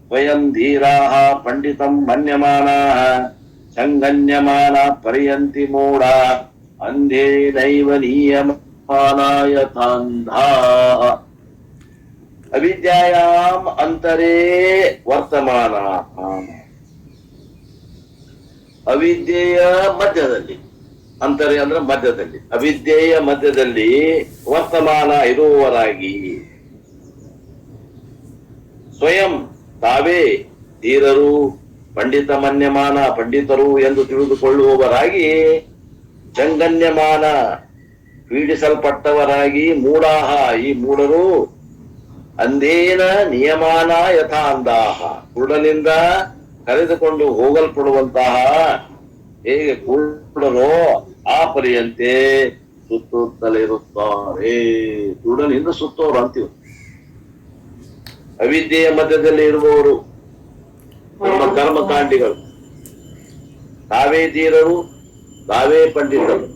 ಸ್ವಯಂ ಧೀರಾಃ ಪಂಡಿತಂ ಮನ್ಯಮಾನಾಃ ಸಂಗಣ್ಯಮಾನ ಪರ್ಯಂತಿ ಮೂಢ ಅಂಧೇನೈವ ನೀಯಮಾನಾ ಯಥಾಂಧಾಃ ಅವಿದ್ಯಾಯಾಮ್ ಅಂತರೇ ವರ್ತಮಾನಾಃ ಅವಿದ್ಯೆಯ ಮಧ್ಯದಲ್ಲಿ, ಅಂತರೇ ಅಂದ್ರೆ ಮಧ್ಯದಲ್ಲಿ, ಅವಿದ್ಯೆಯ ಮಧ್ಯದಲ್ಲಿ ವರ್ತಮಾನ ಇರುವವರಾಗಿ ಸ್ವಯಂ ತಾವೇ ಧೀರರು ಪಂಡಿತ ಮನ್ಯಮಾನ ಪಂಡಿತರು ಎಂದು ತಿಳಿದುಕೊಳ್ಳುವವರಾಗಿ ಜಂಗನ್ಯಮಾನ ಪೀಡಿಸಲ್ಪಟ್ಟವರಾಗಿ ಮೂಢಾಹ ಈ ಮೂಢರು ಅಂಧೇನ ನಿಯಮಾನ ಯಥಾ ಅಂಧಾಹ ಕುರುಡನಿಂದ ಕರೆದುಕೊಂಡು ಹೋಗಲ್ಪಡುವಂತಹ ಹೇಗೆ ಕುರುಡರೋ ಆ ಪರಿಯಂತೆ ಸುತ್ತುತ್ತಲಿರುತ್ತಾರೆ. ಕುರುಡನಿಂದ ಸುತ್ತೋರು ಅಂತೀವಿ. ಅವಿದ್ಯೆಯ ಮಧ್ಯದಲ್ಲಿ ಇರುವವರು ನಮ್ಮ ಕರ್ಮಕಾಂಡಿಗಳು. ತಾವೇ ಧೀರರು, ತಾವೇ ಪಂಡಿತರು,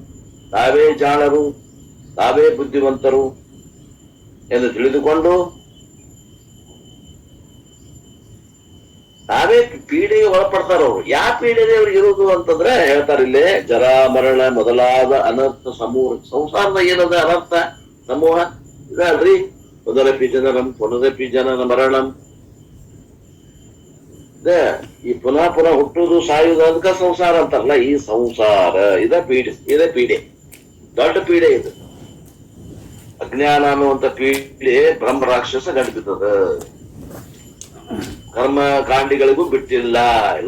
ತಾವೇ ಜಾಣರು, ತಾವೇ ಬುದ್ಧಿವಂತರು ಎಂದು ತಿಳಿದುಕೊಂಡು ತಾವೇ ಪೀಡೆಗೆ ಒಳಪಡ್ತಾರ. ಅವರು ಯಾವ ಪೀಡೆಗೆ ಅವ್ರಿಗೆ ಇರುವುದು ಅಂತಂದ್ರೆ ಹೇಳ್ತಾರೆ ಇಲ್ಲೇ ಜರಾ ಮರಣ ಮೊದಲಾದ ಅನರ್ಥ ಸಮೂಹ. ಸಂಸಾರದ ಏನದ ಅನರ್ಥ ಸಮೂಹ ಇದಲ್ರಿ, ಮೊದಲಪಿ ಜನರಂ ಪುನರಪಿ ಜನರ ಮರಣಂ. ಈ ಪುನಃ ಪುನಃ ಹುಟ್ಟುವುದು ಸಾಯುವುದು ಅದಕ್ಕ ಸಂಸಾರ ಅಂತಾರಲ್ಲ, ಈ ಸಂಸಾರ ಇದೇ ಪೀಡೆ, ದೊಡ್ಡ ಪೀಡೆ ಇದು. ಅಜ್ಞಾನ ಅನ್ನುವಂತ ಪೀಡೆ ಬ್ರಹ್ಮ ರಾಕ್ಷಸ ಗಂಟುಬಿದ್ದದ. ಕರ್ಮ ಕಾಂಡಿಗಳಿಗೂ ಬಿಟ್ಟಿಲ್ಲ,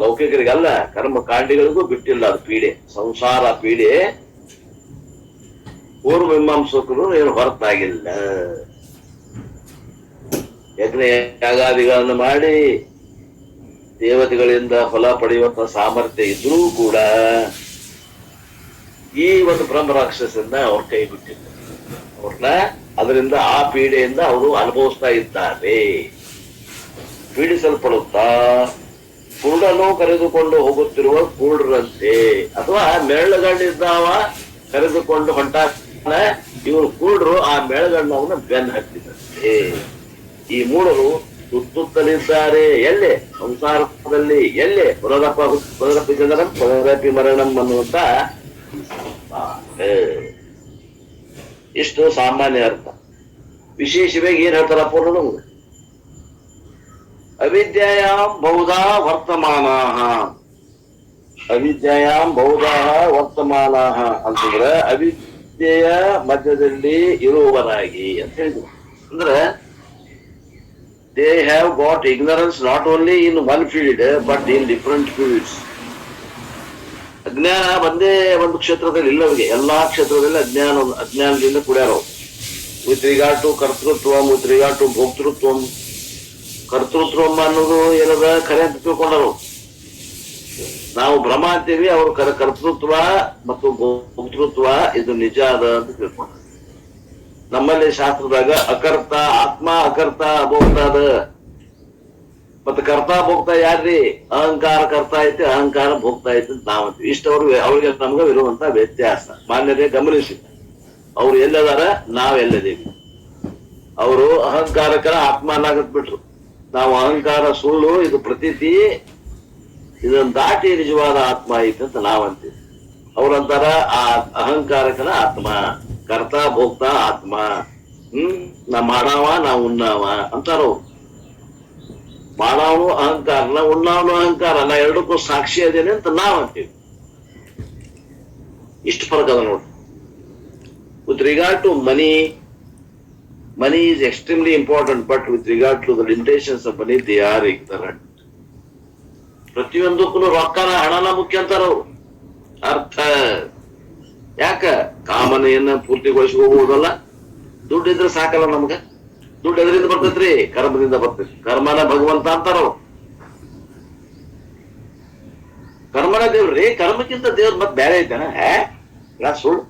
ಲೌಕಿಕರಿಗಲ್ಲ ಕರ್ಮ ಕಾಂಡಿಗಳಿಗೂ ಬಿಟ್ಟಿಲ್ಲ ಅದು ಪೀಡೆ, ಸಂಸಾರ ಪೀಡೆ. ಪೂರ್ವ ಮೀಮಾಂಸಕರು ಏನು ಹೊರತಾಗಿಲ್ಲ. ಯಜ್ಞ ಯಾಗಾದಿಗಳನ್ನು ಮಾಡಿ ದೇವತೆಗಳಿಂದ ಫಲ ಪಡೆಯುವಂತ ಸಾಮರ್ಥ್ಯ ಇದ್ರೂ ಕೂಡ ಈ ಒಂದು ಬ್ರಹ್ಮ ರಾಕ್ಷಸನ್ನ ಅವ್ರ ಕೈ ಬಿಟ್ಟಿಲ್ಲ. ಅವ್ರನ್ನ ಅದರಿಂದ ಆ ಪೀಡೆಯಿಂದ ಅವರು ಅನುಭವಿಸ್ತಾ ಇದ್ದಾರೆ. ಪೀಡಿಸಲ್ಪಡುತ್ತಾ ಕುರುಡನು ಕರೆದುಕೊಂಡು ಹೋಗುತ್ತಿರುವ ಕುರುಡರಂತೆ, ಅಥವಾ ಮೆರಳುಗಣ್ಣಿದ್ದಾವ ಕರೆದುಕೊಂಡು ಹೊಂಟಾನ ಇವರು ಕುರುಡರು ಆ ಮೆರಳುಗಣ್ಣವನ್ನ ಬೆನ್ನು ಹತ್ತಿದಂತೆ. ಈ ಮೂಢರು ಸುತ್ತುತ್ತಲಿದ್ದಾರೆ. ಎಲ್ಲೇ ಸಂಸಾರದಲ್ಲಿ, ಎಲ್ಲೇ ಪುನರಪಿ ಜನರಂ ಪುನರಪಿ ಮರಣಂ ಅನ್ನುವಂತ ಇಷ್ಟು ಸಾಮಾನ್ಯ ಅರ್ಥ. ವಿಶೇಷವಾಗಿ ಏನ್ ಹೇಳ್ತಾರ ಪೂರ್ಣ ಅವಿದ್ಯಾಯಾಮ್ ಬಹುಧಾ ವರ್ತಮಾನಾಃ. ಅವಿದ್ಯಾಯಾಮ್ ಬಹುಧಾ ವರ್ತಮಾನಾಃ ಅಂತಂದ್ರೆ ಅವಿದ್ಯೆಯ ಮಧ್ಯದಲ್ಲಿ ಇರುವವರಾಗಿ ಅಂತ ಹೇಳಿದ್ರು. ಅಂದ್ರೆ they have got ignorance not only in one field but in different fields. ಅಜ್ಞಾನ ಒಂದೇ ಒಂದು ಕ್ಷೇತ್ರದಲ್ಲಿ ಇಲ್ಲ ಅವರಿಗೆ, ಎಲ್ಲಾ ಕ್ಷೇತ್ರದಲ್ಲಿ ಅಜ್ಞಾನದಿಂದ ಕುಡ್ಯಾರೋ. ವಿತ್ ರಿಗಾರ್ಡ್ ಟು ಕರ್ತೃತ್ವ, ವಿತ್ ರಿಗಾರ್ಡ್ ಟು ಭೋಕ್ತೃತ್ವ. ಕರ್ತೃತ್ವ ಅನ್ನೋದು ಏನದ ಖರೆ ಅಂತ ತಿಳ್ಕೊಂಡರು. ನಾವು ಭ್ರಮ ಅಂತೀವಿ, ಅವರು ಕರ್ತೃತ್ವ ಮತ್ತು ಭೋಕ್ತೃತ್ವ ಇದು ನಿಜ ಅದ ಅಂತ ತಿಳ್ಕೊಂಡ್ರು. ನಮ್ಮಲ್ಲಿ ಶಾಸ್ತ್ರದಾಗ ಅಕರ್ತ ಆತ್ಮ ಅಕರ್ತ ಭೋಕ್ತ ಅದ. ಮತ್ತೆ ಕರ್ತ ಭೋಕ್ತ ಯಾರ್ರಿ? ಅಹಂಕಾರ ಕರ್ತ ಐತಿ, ಅಹಂಕಾರ ಭೋಕ್ತ ಐತಿ ಅಂತ ನಾವಂತೀವಿ. ಇಷ್ಟ ಅವ್ರಿಗೆ ನಮ್ಗಿರುವಂತ ವ್ಯತ್ಯಾಸ ಮಾನ್ಯತೆ ಗಮನಿಸಿ. ಅವ್ರು ಎಲ್ಲದಾರ, ನಾವೆಲ್ಲದೇವಿ. ಅವರು ಅಹಂಕಾರಕರ ಆತ್ಮ ಅನ್ನಾಗತ್ ಬಿಟ್ರು. ನಾವು ಅಹಂಕಾರ ಸುಳ್ಳು, ಇದು ಪ್ರತೀತಿ, ಇದನ್ನ ದಾಟಿ ನಿಜವಾದ ಆತ್ಮ ಐತಿ ಅಂತ ನಾವಂತೀವಿ. ಅವ್ರಂತಾರ ಆ ಅಹಂಕಾರಕನ ಆತ್ಮ, ಕರ್ತ ಭೋಕ್ತ ಆತ್ಮ. ನಾ ಮಾಡಾವ ನಾ ಉಣ್ಣಾವ ಅಂತಾರ. ಮಾಡಾವನು ಅಹಂಕಾರ, ನಾ ಉಣ್ಣಾವನು ಅಹಂಕಾರ, ನಾ ಎರಡಕ್ಕೂ ಸಾಕ್ಷಿ ಅದೇನೆ ಅಂತ ನಾವ್ ಅಂತೀವಿ. ಇಷ್ಟು ಫರಕ್ ಅದ ನೋಡಿ. With regard to money, money is extremely important, but with regard to the limitations of money, they are ignorant. ಪ್ರತಿಯೊಂದಕ್ಕೂ ರೊಕ್ಕನ ಹಣನ ಮುಖ್ಯ ಅಂತಾರ ಅರ್ಥ. ಯಾಕ? ಕಾಮನೆಯನ್ನ ಪೂರ್ತಿಗೊಳಿಸಿ ಹೋಗುವುದಲ್ಲ. ದುಡ್ಡಿದ್ರೆ ಸಾಕಲ್ಲ ನಮ್ಗ. ದುಡ್ಡು ಎದರಿಂದ ಬರ್ತೈತ್ರಿ? ಕರ್ಮದಿಂದ ಬರ್ತೈತಿ. ಕರ್ಮನ ಭಗವಂತ ಅಂತಾರ. ಕರ್ಮನ ದೇವ್ರಿ, ಕರ್ಮಕ್ಕಿಂತ ದೇವ್ರ ಮತ್ ಬೇರೆ ಐತೇನ? ಸುಳ್ಳು.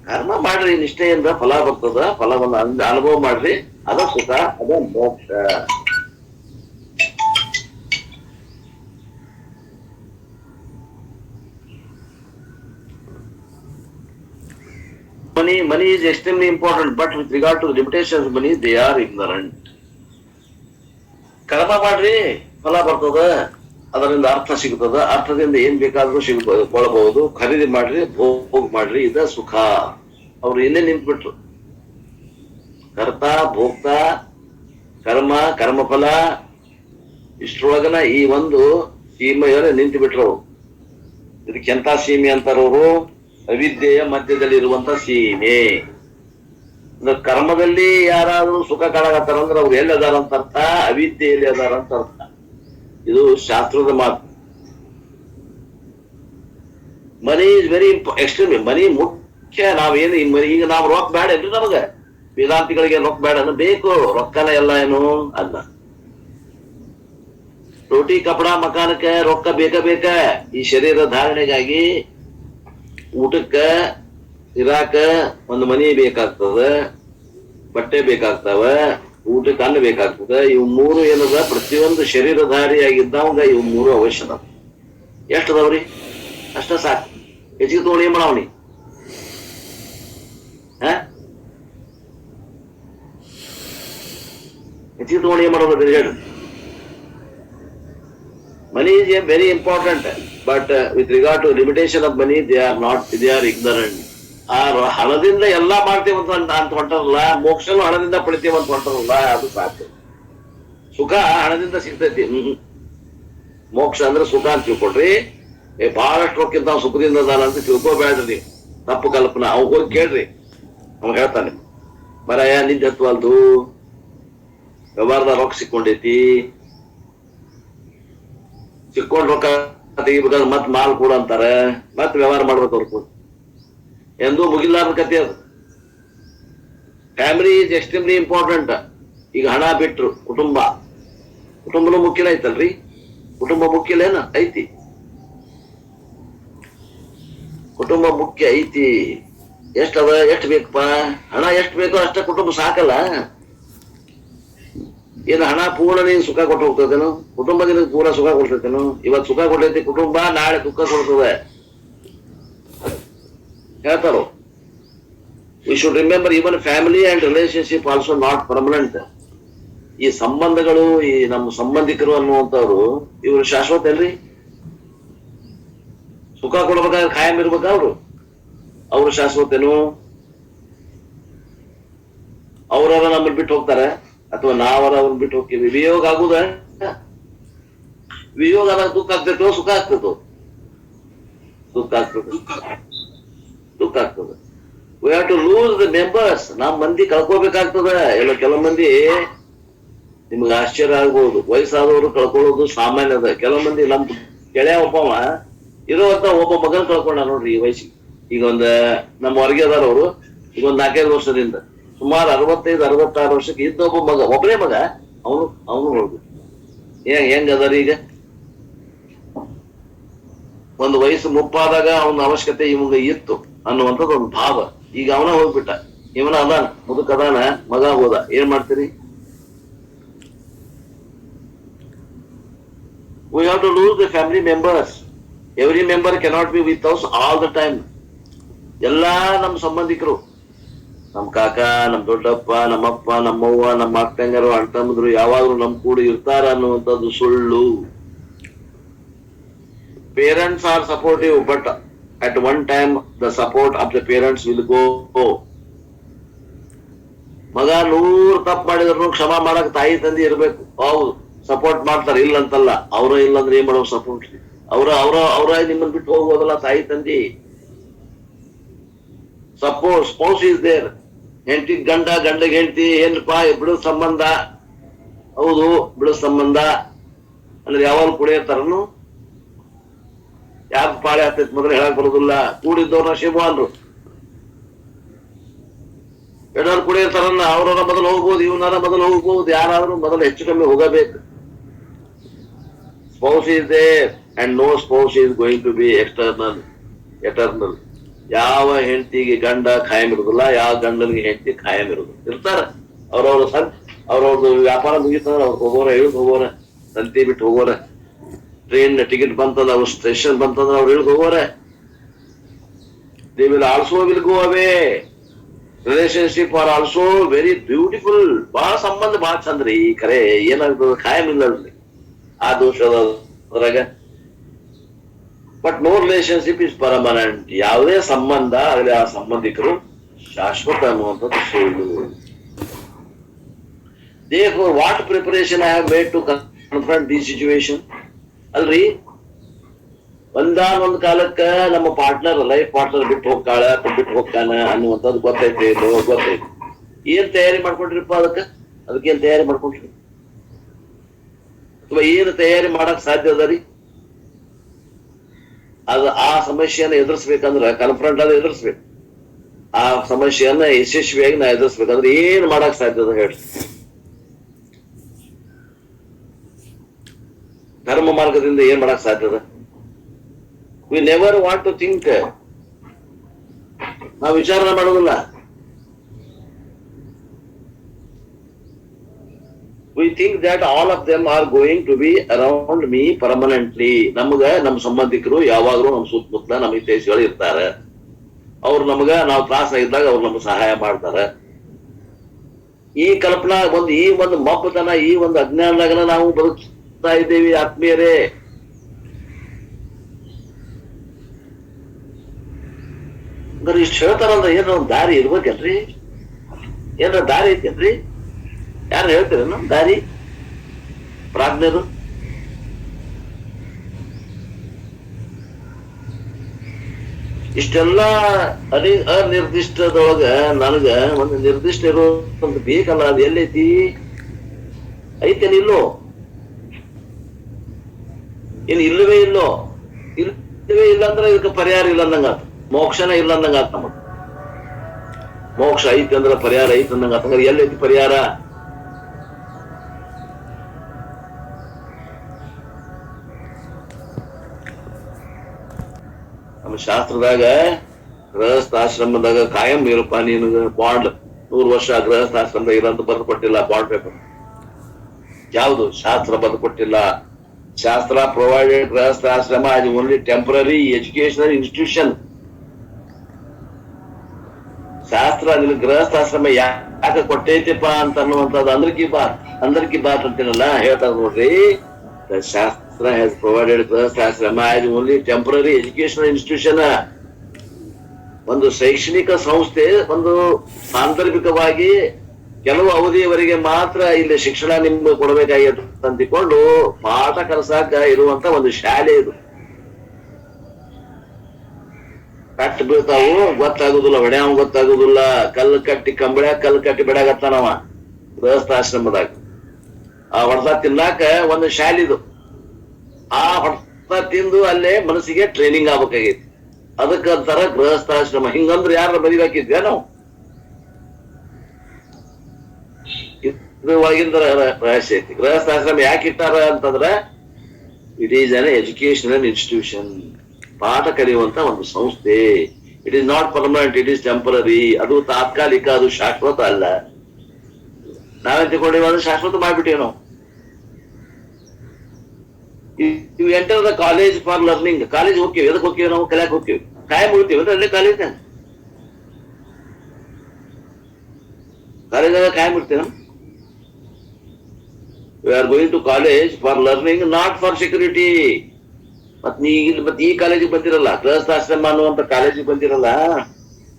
ಕರ್ಮ ಮಾಡ್ರಿ, ನಿಷ್ಠೆಯಿಂದ ಫಲ ಬರ್ತದ. ಫಲವನ್ನು ಅನುಭವ ಮಾಡ್ರಿ, ಅದ ಸುಖ, ಅದ ಮೋಕ್ಷ. Money is extremely important, but with regard to the limitations of money, they are ignorant. ಕರ್ಮ ಮಾಡ್ರಿ, ಫಲ ಬರ್ತದ, ಅದರಿಂದ ಅರ್ಥ ಸಿಗ್ತದ, ಅರ್ಥದಿಂದ ಏನ್ ಬೇಕಾದ್ರೂ ಸಿಗ್ಕೊಳ್ಳಬಹುದು. ಖರೀದಿ ಮಾಡ್ರಿ, ಭೋಗ ಮಾಡ್ರಿ, ಇದ ಸುಖ. ಅವ್ರು ಇಲ್ಲೇ ನಿಂತ್ಬಿಟ್ರು. ಕರ್ತ, ಭೋಕ್ತ, ಕರ್ಮ, ಕರ್ಮಫಲ ಇಷ್ಟ್ರೊಳಗನ ಈ ಒಂದು ಸೀಮೆಯೊಳಗೆ ನಿಂತು ಬಿಟ್ರು. ಇದಕ್ಕೆ ಎಂತ ಸೀಮೆ ಅಂತಾರವರು? ಅವಿದ್ಯೆಯ ಮಧ್ಯದಲ್ಲಿ ಇರುವಂತ ಸೀಮೆ. ಅಂದ್ರೆ ಕರ್ಮದಲ್ಲಿ ಯಾರಾದ್ರೂ ಸುಖ ಕಾಣಕತ್ತಾರ ಅಂದ್ರೆ ಅವ್ರು ಎಲ್ಲಿ ಅದಾರ ಅಂತ ಅರ್ಥ, ಅವಿದ್ಯೆಯಲ್ಲಿ ಅದಾರ ಅಂತ ಅರ್ಥ. ಇದು ಶಾಸ್ತ್ರದ ಮಾತು. Money is very extreme. Money ಮುಖ್ಯ. ನಾವೇನು ಈಗ ನಾವು ರೊಕ್ಕ ಬೇಡ ಏನ್ರಿ ನಮಗ? ವೇದಾಂತಿಗಳಿಗೆ ರೊಕ್ಕ ಬೇಡ ಬೇಕು. ರೊಕ್ಕನ ಎಲ್ಲ ಏನು ಅಲ್ಲ. ರೋಟಿ ಕಪಡ ಮಕಾನಕ್ಕೆ ರೊಕ್ಕ ಬೇಕ. ಈ ಶರೀರ ಧಾರಣೆಗಾಗಿ ಊಟಕ್ಕ ಇರಾಕ ಒಂದು ಮನಿ ಬೇಕಾಗ್ತದ, ಬಟ್ಟೆ ಬೇಕಾಗ್ತಾವ, ಊಟಕ್ಕೆ ಅನ್ನ ಬೇಕಾಗ್ತದ. ಇವು ಮೂರು ಏನದ, ಪ್ರತಿಯೊಂದು ಶರೀರಧಾರಿಯಾಗಿದ್ದವಂಗ ಇವು ಮೂರು ಅವಶ್ಯದ. ಎಷ್ಟು ಅದಾವ್ರಿ? ಅಷ್ಟ ಸಾಕು. ಹೆಚ್ಚಿಗೆ ತಗೊಂಡು ಏನ್ ಮಾಡವನಿ? ಹೆಚ್ಚಿಗೆ ತಗೊಂಡು ಏನ್ ಮಾಡೋದು ಹೇಳಿ? Money is very important, but with regard to limitation of money, they are ignorant. ಹಣದಿಂದ ಎಲ್ಲಾ ಮಾಡ್ತೇವಂತ ಅಂತ ಹೊಂಟಾರಲ್ಲ, ಮೋಕ್ಷನು ಹಣದಿಂದ ಪಡಿತೇವಂತ ಹೊಂಟಾರಲ್ಲ, ಅದು ಸಾಕು. ಸುಖ ಹಣದಿಂದ ಸಿಗ್ತೈತಿ. ಮೋಕ್ಷ ಅಂದ್ರೆ ಸುಖ ಅಂತ ತಿಳ್ಕೊಡ್ರಿ. ಬಹಳಷ್ಟು ರೊಕ್ಕಿಂತ ನಾವು ಸುಖದಿಂದ ಅದಾನ ಅಂತ ತಿಳ್ಕೊಬೇಡ್ರಿ. ತಪ್ಪು ಕಲ್ಪನಾ. ಅವ್ ಹೋಗಿ ಕೇಳ್ರಿ, ಅವ್ ಹೇಳ್ತಾನೆ, ಮರಯ ನಿಂದ ಹತ್ವಲ್ದು, ವ್ಯವಹಾರದ ರೊಕ್ಕ ಸಿಕ್ಕೊಂಡೈತಿ, ಸಿಕ್ಕೊಂಡ್ ರೊಕ್ಕ ತೆಗಿಬೇಕಾದ್ರೆ ಮತ್ ಮಾಲ್ ಕೂಡ ಅಂತಾರ, ಮತ್ ವ್ಯವಹಾರ ಮಾಡ್ಬೇಕು. ಅವ್ರು ಎಂದೂ ಮುಗಿಲಾರದ ಕತೆ ಅದು. Family is extremely important. ಈಗ ಹಣ ಬಿಟ್ರು ಕುಟುಂಬನೂ ಮುಖ್ಯನ ಐತಲ್ರಿ? ಕುಟುಂಬ ಮುಖ್ಯಲೇನ ಐತಿ? ಕುಟುಂಬ ಮುಖ್ಯ ಐತಿ. ಎಷ್ಟದ? ಎಷ್ಟು ಬೇಕಪ್ಪ? ಹಣ ಎಷ್ಟು ಬೇಕೋ ಅಷ್ಟ ಕುಟುಂಬ ಸಾಕಲ್ಲ. ಏನು ಹಣ ಪೂರ್ಣ ನೀನ್ ಸುಖ ಕೊಟ್ಟು ಹೋಗ್ತದೇನು? ಕುಟುಂಬ ನಿನಗೆ ಪೂರ್ಣ ಸುಖ ಕೊಡ್ತೈತೇನು? ಇವತ್ತು ಸುಖ ಕೊಟ್ಟೈತಿ ಕುಟುಂಬ, ನಾಳೆ ದುಃಖ ಕೊಡ್ತದೆ ಹೇಳ್ತಾರೋ. We should remember even family and relationship also not permanent. ಈ ಸಂಬಂಧಗಳು, ಈ ನಮ್ಮ ಸಂಬಂಧಿಕರು ಅನ್ನುವಂಥವ್ರು ಇವರು ಶಾಶ್ವತ ಅಲ್ರಿ. ಸುಖ ಕೊಡ್ಬೇಕಾದ್ರೆ ಖಾಯಂ ಇರ್ಬೇಕ ಅವ್ರು ಶಾಶ್ವತೇನು? ಅವ್ರವ್ರ ನಮ್ಮನ್ನ ಬಿಟ್ಟು ಹೋಗ್ತಾರೆ ಅಥವಾ ನಾವರ ಅವ್ರನ್ನ ಬಿಟ್ಟು ಹೋಗ್ತೀವಿ. ವಿಯೋಗ ಆಗುದ? ವಿಯೋಗ ಆದಾಗ ದುಃಖ ಆಗ್ತೈತೋ ಸುಖ ಆಗ್ತದೋ? ದುಃಖ ಆಗ್ತದೆ. We have to lose the members. ನಾವ್ ಮಂದಿ ಕಳ್ಕೋಬೇಕಾಗ್ತದ. ಎಲ್ಲ ಕೆಲವು ಮಂದಿ ನಿಮ್ಗೆ ಆಶ್ಚರ್ಯ ಆಗ್ಬಹುದು, ವಯಸ್ಸಾದವರು ಕಳ್ಕೊಳ್ಳೋದು ಸಾಮಾನ್ಯ ಅದ. ಕೆಲವು ಮಂದಿ ನಮ್ ಗೆಳೆಯ ಒಬ್ಬವ ಇರುವಂತ ಒಬ್ಬ ಮಗನ್ ಕಳ್ಕೊಂಡ ನೋಡ್ರಿ ಈ ವಯಸ್ಸಿಗೆ. ಈಗ ನಮ್ಮ ಹೊರಗೆ ಅದಾರ ಅವರು. ಈಗ 4-5 ವರ್ಷದಿಂದ ಸುಮಾರು 65-66 ವರ್ಷಕ್ಕೆ ಇದ್ದ ಒಬ್ಬ ಮಗ, ಒಬ್ಬನೇ ಮಗ, ಅವನು ನೋಡ್ದು ಹೆಂಗ್ ಅದಾರ. ಈಗ ಒಂದು ವಯಸ್ಸು ಮುಪ್ಪಾದಾಗ ಅವನ ಅವಶ್ಯಕತೆ ಇವಾಗ ಇತ್ತು ಅನ್ನುವಂಥದ್ದು ಒಂದು ಭಾವ. ಈಗ ಅವನ ಹೋಗ್ಬಿಟ್ಟ, ಇವನ ಅದಾನ, ಮುದುಕ ಅದಾನ, ಮಗ ಹೋದ. ಏನ್ ಮಾಡ್ತೀರಿ? We have to lose the family members. Every member cannot be with us all the time. ಎಲ್ಲಾ ನಮ್ಮ ಸಂಬಂಧಿಕರು, ನಮ್ ಕಾಕ, ನಮ್ ದೊಡ್ಡಪ್ಪ, ನಮ್ಮಪ್ಪ, ನಮ್ಮವ್ವ, ನಮ್ಮ ಅಕ್ಕಂಗರು, ಅಣ್ತಮ್ಮದ್ರು ಯಾವಾಗ್ಲೂ ನಮ್ ಕೂಡ ಇರ್ತಾರ ಅನ್ನುವಂಥದ್ದು ಸುಳ್ಳು. Parents are supportive, but at one time the support of the parents will go. ಮಗ 100 ತಪ್ಪು ಮಾಡಿದ್ರು ಕ್ಷಮಾ ಮಾಡಕ್ ತಾಯಿ ತಂದೆ ಇರ್ಬೇಕು. ಹೌದು, ಸಪೋರ್ಟ್ ಮಾಡ್ತಾರೆ, ಇಲ್ಲ ಅಂತಲ್ಲ. ಅವ್ರ ಇಲ್ಲಂದ್ರೆ ಏನ್ ಮಾಡೋ ಸಪೋರ್ಟ್? ಅವ್ರ ನಿಮ್ಮನ್ನ ಬಿಟ್ಟು ಹೋಗೋದಲ್ಲ ತಾಯಿ ತಂದೆ. Support spouse is there. ಹೆಂಡತಿ ಗಂಡಗೆ ಹೆಂಡತಿ ಏನಪ್ಪಾ ಬಿಡೋ ಸಂಬಂಧ. ಹೌದು, ಬಿಡೋ ಸಂಬಂಧ ಅಂದ್ರೆ ಯಾವಾಗ ಕೂಡ ಇರ್ತಾರನು? ಯಾಕೆ ಪಾಳೆ ಆಗ್ತೈತಿ ಮೊದಲು ಹೇಳಕ್ ಬರೋದಿಲ್ಲ. ಕೂಡಿದ್ದವ್ರನ್ನ ಶಿವನ್ರು ಎಲ್ಲರೂ ಕೂಡ ಇರ್ತಾರನ್ನ. ಅವ್ರವ್ರ ಮೊದಲು ಹೋಗ್ಬೋದು, ಇವನಾರ ಮೊದಲು ಹೋಗ್ಬೋದು. ಯಾರಾದ್ರೂ ಮೊದಲು ಹೆಚ್ಚು ಕಮ್ಮಿ ಹೋಗಬೇಕು. Spouse is there and no spouse is going to be eternal. ಯಾವ ಹೆಂಡತಿಗೆ ಗಂಡ ಖಾಯಂ ಇರುದಿಲ್ಲ, ಯಾವ ಗಂಡನಿಗೆ ಹೆಂಡತಿ ಖಾಯಂ ಇರುದು. ಇರ್ತಾರ ಅವ್ರವ್ರದ್ದು ವ್ಯಾಪಾರ ಮುಗಿತಂದ್ರ ಅವ್ರು ಹೋಗೋರ, ಇಳಿದು ಹೋಗೋರ, ಸಂತಿ ಬಿಟ್ಟು ಹೋಗೋರ. ಟ್ರೈನ್ ಟಿಕೆಟ್ ಬಂತಂದ್ರ ಅವ್ರ ಸ್ಟೇಷನ್ ಬಂತಂದ್ರ ಅವ್ರು ಇಳಿದು ಹೋಗೋರ. They will also will go away. Relationship are also very beautiful. ಬಹಳ ಸಂಬಂಧ ಬಹಳ ಚಂದ್ರಿ. ಈ ಕರೆ ಏನಾಗ್ತದ, ಖಾಯಂ ಇಲ್ಲ. ಆ ದೋಷದ ಅದ್ರಾಗ. But no relationship is permanent. ಯಾವುದೇ ಸಂಬಂಧ ಆಗಲಿ ಆ ಸಂಬಂಧಿಕರು ಶಾಶ್ವತ ಅನ್ನುವಂಥದ್ದು ಸುಳ್ಳು. Therefore, what preparation I have made to confront this situation? ಅಲ್ರಿ, ಒಂದಾನೊಂದ್ ಕಾಲಕ್ಕ ನಮ್ಮ ಪಾರ್ಟ್ನರ್, ಲೈಫ್ ಪಾರ್ಟ್ನರ್ ಬಿಟ್ಟು ಹೋಗ್ತಾನ ಅನ್ನುವಂಥದ್ದು ಗೊತ್ತೈತೆ ಇಲ್ಲೋ? ಗೊತ್ತೈತಿ. ಏನ್ ತಯಾರಿ ಮಾಡ್ಕೊಂಡ್ರಿಪ್ಪ ಅದಕ್ಕೇನ್ ತಯಾರಿ ಮಾಡ್ಕೊಂಡ್ರಿ? ಅಥವಾ ಏನು ತಯಾರಿ ಮಾಡಕ್ ಸಾಧ್ಯ ಅದ ರೀ? ಆ ಸಮಸ್ಯೆಯನ್ನ ಎದುರಿಸ್ಬೇಕಂದ್ರ ಕನ್ಫ್ರಂಟ್ ಆದ ಎದುರಿಸ್ಬೇಕು. ಆ ಸಮಸ್ಯೆಯನ್ನ ಯಶಸ್ವಿಯಾಗಿ ನಾ ಎದುರಿಸ್ಬೇಕಂದ್ರೆ ಏನ್ ಮಾಡಕ್ ಸಾಧ್ಯ ಅದ ಹೇಳ್ರಿ? ಧರ್ಮ ಮಾರ್ಗದಿಂದ ಏನ್ ಮಾಡಕ್ ಸಾಧ್ಯದ? We never want to think. ನಾವು ವಿಚಾರಣೆ ಮಾಡೋದಿಲ್ಲ. We think that all of them are going to be around me permanently. ನಮ್ಮ ಸಂಬಂಧಿಕರು ಯಾವಾಗ್ಲೂ ನಮ್ಮ ಸುತ್ತಮುತ್ತಲ ನಮ್ಮ ಹಿತೈಷಿಗಳು ಇರ್ತಾರೆ. ಅವ್ರು ನಾವು ತ್ರಾಸ ಇದ್ದಾಗ ಅವ್ರು ನಮ್ಗೆ ಸಹಾಯ ಮಾಡ್ತಾರೆ. ಈ ಕಲ್ಪನಾ ಈ ಒಂದು ಮಬ್ಬತನ, ಈ ಒಂದು ಅಜ್ಞಾನದಾಗನ ನಾವು ಬದುಕ್ತಾ ಇದ್ದೇವೆ ಆತ್ಮೀಯರೇ. ಇಷ್ಟು ಹೇಳ್ತಾರಂದ್ರ ಏನಾರ ಒಂದು ದಾರಿ ಇರ್ಬೇಕಲ್ರಿ? ಏನಾರ ದಾರಿ ಐತೇನ್ರಿ? ಯಾರು ಹೇಳ್ತೀರೇನು ದಾರಿ? ಪ್ರಾಜ್ಞರು ಇಷ್ಟೆಲ್ಲ ಅನಿರ್ದಿಷ್ಟದೊಳಗ ನನಗ ಒಂದು ನಿರ್ದಿಷ್ಟ ಇರೋದು ಬೇಕಲ್ಲ. ಅದು ಎಲ್ಲೈತಿ? ಐತೇನಿಲ್ಲೋ? ಇನ್ ಇಲ್ಲವೇ ಇಲ್ಲೋ? ಇಲ್ಲವೇ ಇಲ್ಲ ಅಂದ್ರೆ ಇದಕ್ಕೆ ಪರಿಹಾರ ಇಲ್ಲ ಅಂದಂಗಾತ. ಮೋಕ್ಷನೇ ಇಲ್ಲ ಅಂದಂಗಾತ. ನಮಗ್ ಮೋಕ್ಷ ಐತಿ ಅಂದ್ರ ಪರಿಹಾರ ಐತಿ ಅಂದಂಗಾತ. ಹಂಗಾರೆ ಎಲ್ಲೈತಿ ಪರಿಹಾರ? ನಮ್ಮ ಶಾಸ್ತ್ರದಾಗ ಗೃಹಸ್ಥಾಶ್ರಮದಾಗ ಕಾಯಂ ಇರಪ್ಪ ನೀನು ಬಾಂಡ್ 100 ವರ್ಷ ಗೃಹಸ್ಥಾಶ್ರಮದಾಗ ಇರಂತ ಬರೆದು ಕೊಟ್ಟಿಲ್ಲ ಬಾಂಡ್ ಪೇಪರ್. ಯಾವುದು ಶಾಸ್ತ್ರ ಬರೆದು ಕೊಟ್ಟಿಲ್ಲ. ಶಾಸ್ತ್ರ ಪ್ರೊವೈಡೆಡ್ ಗೃಹಸ್ಥಾಶ್ರಮ as only temporary educational institution. ಶಾಸ್ತ್ರ ನಿನ್ ಗೃಹಸ್ಥಾಶ್ರಮ ಯಾಕೆ ಕೊಟ್ಟೈತಿಪ್ಪ ಅಂತ ಅನ್ನುವಂಥದ್ದು ಅಂದರ್ ಕಿ ಬಾತ್ ಅಂತೀನಲ್ಲ ಹೇಳ್ತಾರೆ ನೋಡ್ರಿ. ಶಾಸ್ತ್ರ ಹ್ಯಾಸ್ ಪ್ರೊವೈಡೆಡ್ ಗೃಹಸ್ಥಾಶ್ರಮ as only temporary educational institution. ಒಂದು ಶೈಕ್ಷಣಿಕ ಸಂಸ್ಥೆ ಒಂದು ಸಾಂದರ್ಭಿಕವಾಗಿ ಕೆಲವು ಅವಧಿಯವರೆಗೆ ಮಾತ್ರ ಇಲ್ಲಿ ಶಿಕ್ಷಣ ನಿಮ್ಗೆ ಕೊಡಬೇಕಾಗಿತ್ತು ಅಂತಿಕೊಂಡು ಪಾಠ ಕಲಸಾಕ ಇರುವಂತ ಒಂದು ಶಾಲೆ ಇದು. ಕಟ್ಟು ಬೀಳ್ತಾವು ಗೊತ್ತಾಗುದಿಲ್ಲ, ಹೊಡ್ಯಾವ್ ಗೊತ್ತಾಗುದಿಲ್ಲ. ಕಲ್ಲು ಕಟ್ಟಿ ಕಲ್ಲು ಕಟ್ಟಿ ಬೆಡಾಗತ್ತಾನವ ಗೃಹಸ್ಥಾಶ್ರಮದಾಗ. ಆ ಹೊಡೆದ ತಿನ್ನಾಕ ಒಂದು ಶಾಲಿದು. ಆ ಹೊಡೆದ ತಿಂದು ಅಲ್ಲೇ ಮನಸ್ಸಿಗೆ ಟ್ರೈನಿಂಗ್ ಆಗ್ಬೇಕಾಗೈತಿ. ಅದಕ್ಕಂತಾರ ಗೃಹಸ್ಥಾಶ್ರಮ. ಹಿಂಗಂದ್ರೆ ಯಾರ ಬರಿಬೇಕಿದ್ಯಾ ನಾವು? ಇದು ಒಳಗಿಂದ ರಹಸ್ಯ ಐತಿ. ಗೃಹಸ್ಥಾಶ್ರಮ ಯಾಕೆ ಇಟ್ಟಾರ ಅಂತಂದ್ರ it is an educational institution. ಪಾಠ ಕಲಿಯುವಂತ ಒಂದು ಸಂಸ್ಥೆ. It is not permanent, it is temporary. ಅದು ತಾತ್ಕಾಲಿಕ, ಅದು ಶಾಶ್ವತ ಅಲ್ಲ. ನಾವೇನ್ ತಿಳ್ಕೊಂಡಿವ ಅಂದ್ರೆ ಶಾಶ್ವತ ಮಾಡ್ಬಿಟ್ಟೇವ್ ನಾವು. You enter the college for learning. College ಹೋಗ್ತೀವಿ. ಎದಕ್ ಹೋಗ್ತೀವಿ ನಾವು? ಕಲಿಯಾಕ್ ಹೋಗ್ತೀವಿ. ಕಾಯಂ ಹೋಗ್ತೀವಿ ಅಂದ್ರೆ ಅಲ್ಲೇ ಕಾಲೇಜ್ನಾಗ ಕಾಯಂ ಇರ್ತೀವಿ. We are going to college for learning, not for security. ಮತ್ ಈ ಕಾಲೇಜಿಗೆ ಬಂದಿರಲ್ಲ, ಗೃಹಸ್ಥಾಶ್ರಮ ಅನ್ನುವಂತ ಕಾಲೇಜಿಗೆ ಬಂದಿರಲ್ಲ,